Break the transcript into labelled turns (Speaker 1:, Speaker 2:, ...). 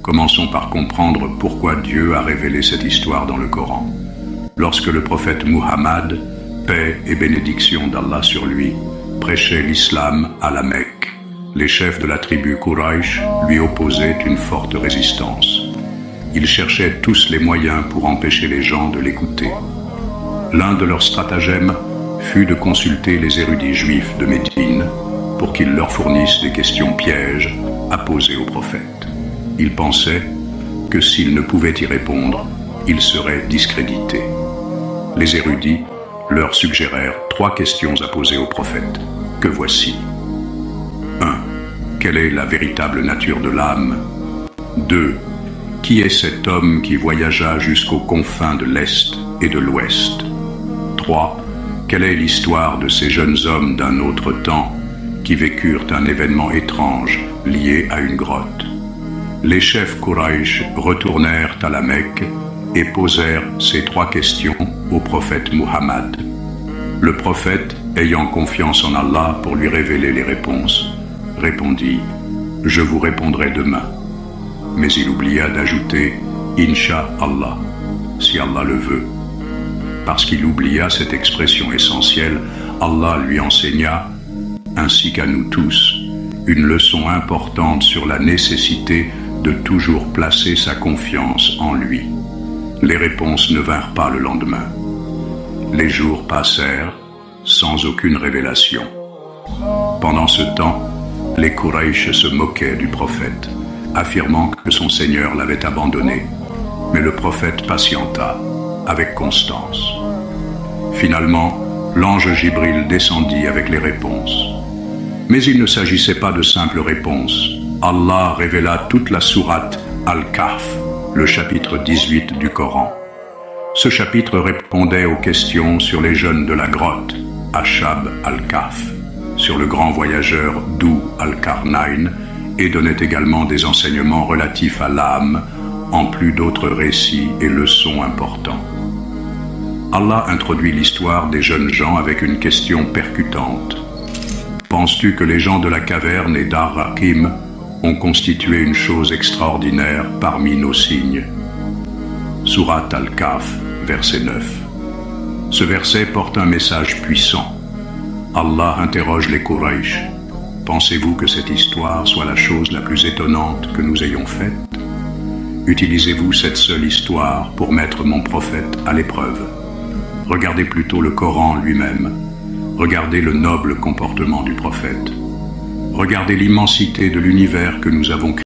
Speaker 1: Commençons par comprendre pourquoi Dieu a révélé cette histoire dans le Coran. Lorsque le prophète Muhammad, paix et bénédiction d'Allah sur lui, prêchait l'islam à la Mecque, les chefs de la tribu Quraysh lui opposaient une forte résistance. Ils cherchaient tous les moyens pour empêcher les gens de l'écouter. L'un de leurs stratagèmes fut de consulter les érudits juifs de Médine pour qu'ils leur fournissent des questions pièges à poser au prophète. Ils pensaient que s'ils ne pouvaient y répondre, ils seraient discrédités. Les érudits leur suggérèrent 3 questions à poser au prophète, que voici. 1. Quelle est la véritable nature de l'âme? 2. Qui est cet homme qui voyagea jusqu'aux confins de l'Est et de l'Ouest? 3. Quelle est l'histoire de ces jeunes hommes d'un autre temps qui vécurent un événement étrange lié à une grotte? Les chefs Quraysh retournèrent à la Mecque et posèrent ces 3 questions au prophète Muhammad. Le prophète, ayant confiance en Allah pour lui révéler les réponses, répondit « Je vous répondrai demain ». Mais il oublia d'ajouter « Inch'Allah » si Allah le veut. Parce qu'il oublia cette expression essentielle, Allah lui enseigna, ainsi qu'à nous tous, une leçon importante sur la nécessité de toujours placer sa confiance en lui. Les réponses ne vinrent pas le lendemain. Les jours passèrent sans aucune révélation. Pendant ce temps, les Quraysh se moquaient du prophète, affirmant que son Seigneur l'avait abandonné. Mais le prophète patienta, avec constance. Finalement, l'ange Jibril descendit avec les réponses. Mais il ne s'agissait pas de simples réponses. Allah révéla toute la sourate Al-Kahf, le chapitre 18 du Coran. Ce chapitre répondait aux questions sur les jeunes de la grotte, Ashab al-Kahf, sur le grand voyageur Dhu al-Qarnayn, et donnait également des enseignements relatifs à l'âme, en plus d'autres récits et leçons importants. Allah introduit l'histoire des jeunes gens avec une question percutante. Penses-tu que les gens de la caverne et d'Ar-Rakim ont constitué une chose extraordinaire parmi nos signes? Sourate Al-Kahf, verset 9. Ce verset porte un message puissant. Allah interroge les Quraysh. Pensez-vous que cette histoire soit la chose la plus étonnante que nous ayons faite? Utilisez-vous cette seule histoire pour mettre mon prophète à l'épreuve? Regardez plutôt le Coran lui-même. Regardez le noble comportement du prophète. Regardez l'immensité de l'univers que nous avons créé.